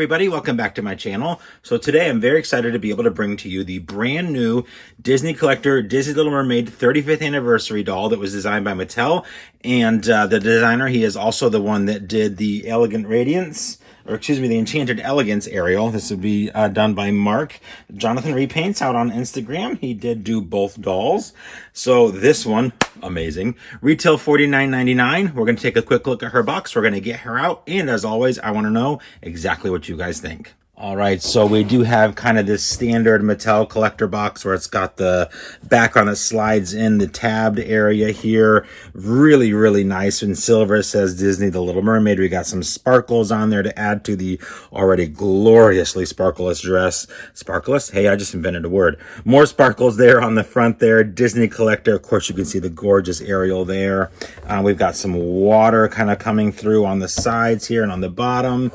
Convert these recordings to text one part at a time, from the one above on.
Everybody, welcome back to my channel. So today I'm very excited to be able to bring to you the brand new Disney Collector Disney Little Mermaid 35th anniversary doll that was designed by Mattel. And the designer, he is also the one that did the Elegant Radiance, or excuse me, the Enchanted Elegance Ariel. This would be done by Mark. Jonathan Repaints out on Instagram. He did do both dolls. So this one, amazing. Retail $49.99. We're going to take a quick look at her box. We're going to get her out. And as always, I want to know exactly what you guys think. All right, so we do have kind of this standard Mattel collector box where it's got the background that slides in the tabbed area here. Really, really nice. In silver, it says Disney The Little Mermaid. We got some sparkles on there to add to the already gloriously sparkleless dress. Sparkleless? Hey, I just invented a word. More sparkles there on the front there. Disney collector. Of course, you can see the gorgeous Ariel there. We've got some water kind of coming through on the sides here and on the bottom.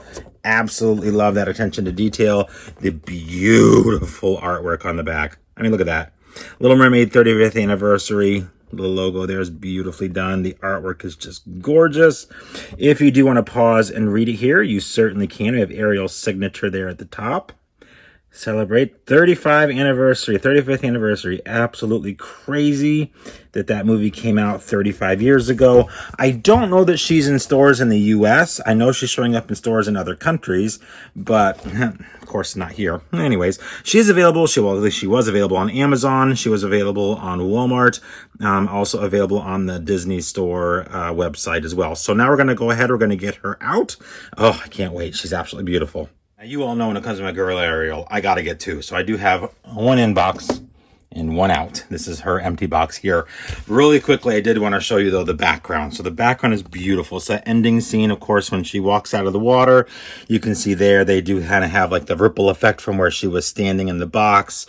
Absolutely love that attention to detail. The beautiful artwork on the back. I mean, look at that. Little Mermaid 35th anniversary. The logo there is beautifully done. The artwork is just gorgeous. If you do want to pause and read it here, you certainly can. We have Ariel's signature there at the top. Celebrate 35th anniversary. Absolutely crazy that movie came out 35 years ago. I don't know that she's in stores in the US. I know she's showing up in stores in other countries, but of course not here. Anyways, she's available. She was available on Amazon. She was available on Walmart. Also available on the Disney Store website as well. So now we're going to go ahead. We're going to get her out. Oh, I can't wait. She's absolutely beautiful. Now, you all know when it comes to my girl Ariel, I got to get two. So I do have one in box and one out. This is her empty box here. Really quickly, I did want to show you, though, the background. So the background is beautiful. It's that ending scene, of course, when she walks out of the water. You can see there, they do kind of have like the ripple effect from where she was standing in the box.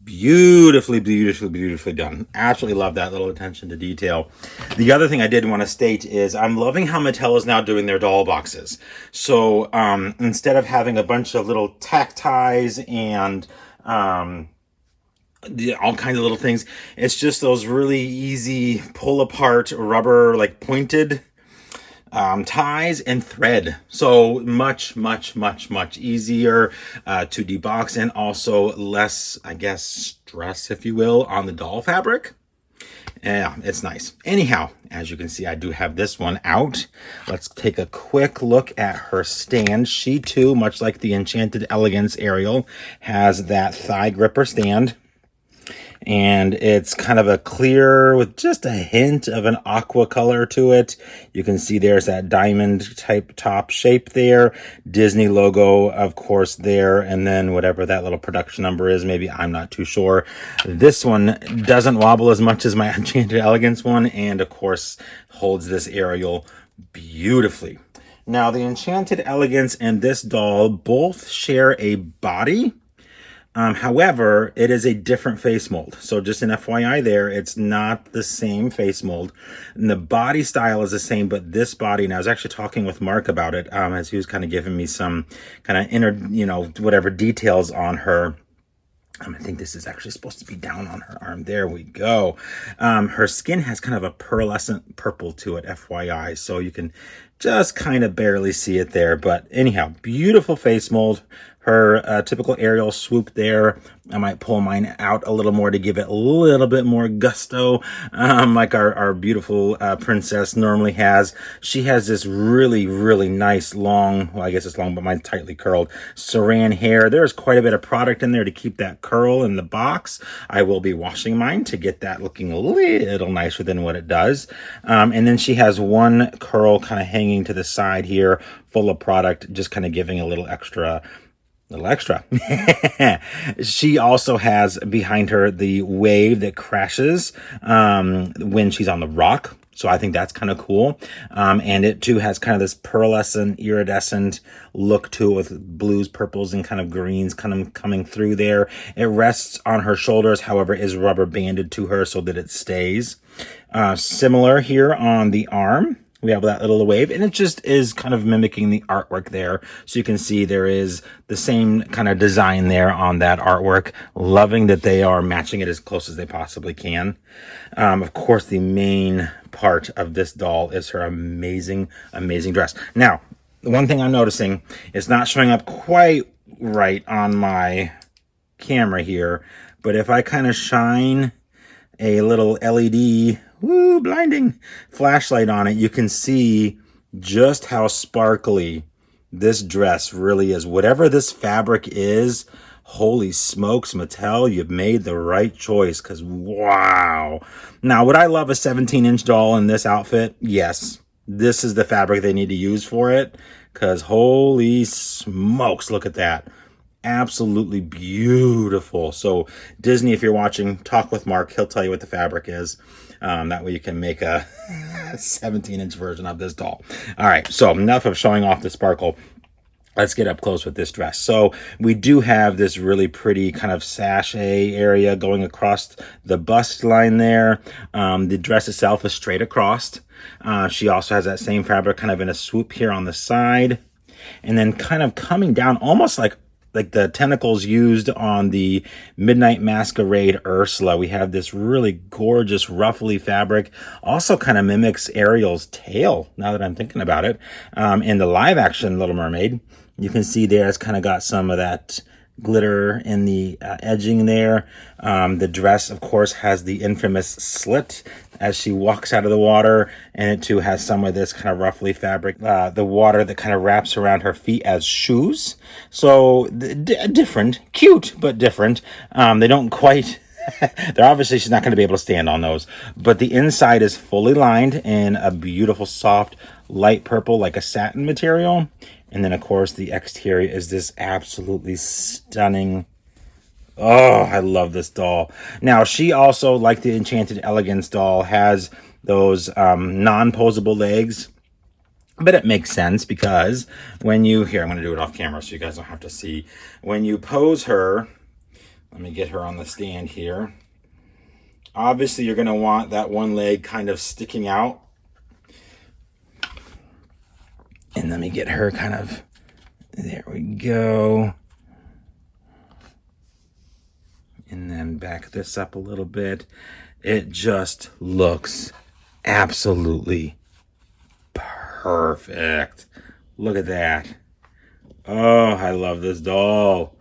Beautifully done. Absolutely love that little attention to detail. The other thing I did want to state is I'm loving how Mattel is now doing their doll boxes. So instead of having a bunch of little tack ties and all kinds of little things, it's just those really easy pull apart rubber, like pointed ties and thread. So much easier to debox, and also less, I guess, stress, if you will, on the doll fabric. Yeah, it's nice. Anyhow, as you can see, I do have this one out. Let's take a quick look at her stand. She too, much like the Enchanted Elegance Ariel, has that thigh gripper stand. And it's kind of a clear with just a hint of an aqua color to it. You can see there's that diamond type top shape there. Disney logo, of course, there. And then whatever that little production number is, maybe, I'm not too sure. This one doesn't wobble as much as my Enchanted Elegance one. And of course, holds this Ariel beautifully. Now, the Enchanted Elegance and this doll both share a body. However, it is a different face mold. So just an FYI there, it's not the same face mold. And the body style is the same, but this body, and I was actually talking with Mark about it, as he was kind of giving me some kind of inner, whatever details on her. I think this is actually supposed to be down on her arm. There we go. Her skin has kind of a pearlescent purple to it, FYI. So you can just kind of barely see it there. But anyhow, beautiful face mold. Her typical Ariel swoop there. I might pull mine out a little more to give it a little bit more gusto, like our beautiful princess normally has. She has this really nice long, well, I guess it's long, but mine's tightly curled, saran hair. There's quite a bit of product in there to keep that curl in the box. I will be washing mine to get that looking a little nicer than what it does. And then she has one curl kind of hanging to the side here, full of product, just kind of giving a little extra. She also has behind her the wave that crashes when she's on the rock. So I think that's kind of cool. And it too has kind of this pearlescent, iridescent look to it with blues, purples, and kind of greens kind of coming through there. It rests on her shoulders, however, is rubber banded to her so that it stays. Similar here on the arm. We have that little wave, and it just is kind of mimicking the artwork there. So you can see there is the same kind of design there on that artwork. Loving that they are matching it as close as they possibly can. Of course, the main part of this doll is her amazing dress. Now, the one thing I'm noticing, it's not showing up quite right on my camera here, but if I kind of shine a little LED, woo, blinding flashlight on it, you can see just how sparkly this dress really is. Whatever this fabric is, holy smokes, Mattel, you've made the right choice, because wow. Now, would I love a 17-inch doll in this outfit? Yes. This is the fabric they need to use for it, because holy smokes, look at that. Absolutely beautiful. So Disney, if you're watching, talk with Mark. He'll tell you what the fabric is. That way you can make a 17-inch version of this doll. All right, so enough of showing off the sparkle. Let's get up close with this dress. So we do have this really pretty kind of sachet area going across the bust line there. The dress itself is straight across. She also has that same fabric kind of in a swoop here on the side. And then kind of coming down almost like the tentacles used on the Midnight Masquerade Ursula. We have this really gorgeous ruffly fabric. Also kind of mimics Ariel's tail, now that I'm thinking about it. In the live action Little Mermaid, you can see there it's kind of got some of that glitter in the edging there. The dress, of course, has the infamous slit as she walks out of the water, and it too has some of this kind of ruffly fabric, the water that kind of wraps around her feet as shoes. So different, cute, but different. They don't quite, they're obviously, she's not going to be able to stand on those, but the inside is fully lined in a beautiful, soft, light purple, like a satin material. And then, of course, the exterior is this absolutely stunning. Oh, I love this doll. Now, she also, like the Enchanted Elegance doll, has those non-posable legs. But it makes sense because when you... Here, I'm going to do it off camera so you guys don't have to see. When you pose her... Let me get her on the stand here. Obviously, you're going to want that one leg kind of sticking out. And let me get her kind of, there we go. And then back this up a little bit. It just looks absolutely perfect. Look at that. Oh, I love this doll.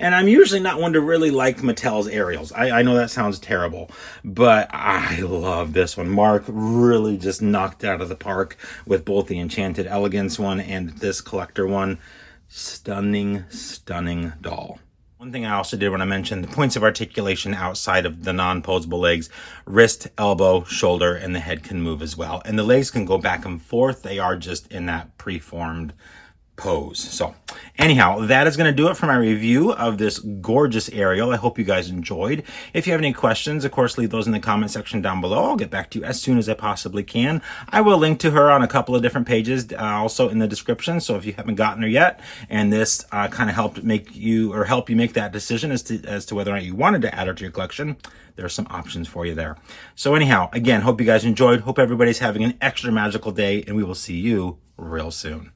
And I'm usually not one to really like Mattel's Ariels. I know that sounds terrible, but I love this one. Mark really just knocked out of the park with both the Enchanted Elegance one and this collector one. Stunning, stunning doll. One thing I also did when I mentioned the points of articulation outside of the non-posable legs, wrist, elbow, shoulder, and the head can move as well. And the legs can go back and forth. They are just in that preformed pose. So anyhow, that is going to do it for my review of this gorgeous Ariel. I hope you guys enjoyed. If you have any questions, of course, leave those in the comment section down below. I'll get back to you as soon as I possibly can. I will link to her on a couple of different pages also in the description. So if you haven't gotten her yet, and this kind of helped make you, or help you make that decision as to whether or not you wanted to add her to your collection, there are some options for you there. So anyhow, again, hope you guys enjoyed. Hope everybody's having an extra magical day, and we will see you real soon.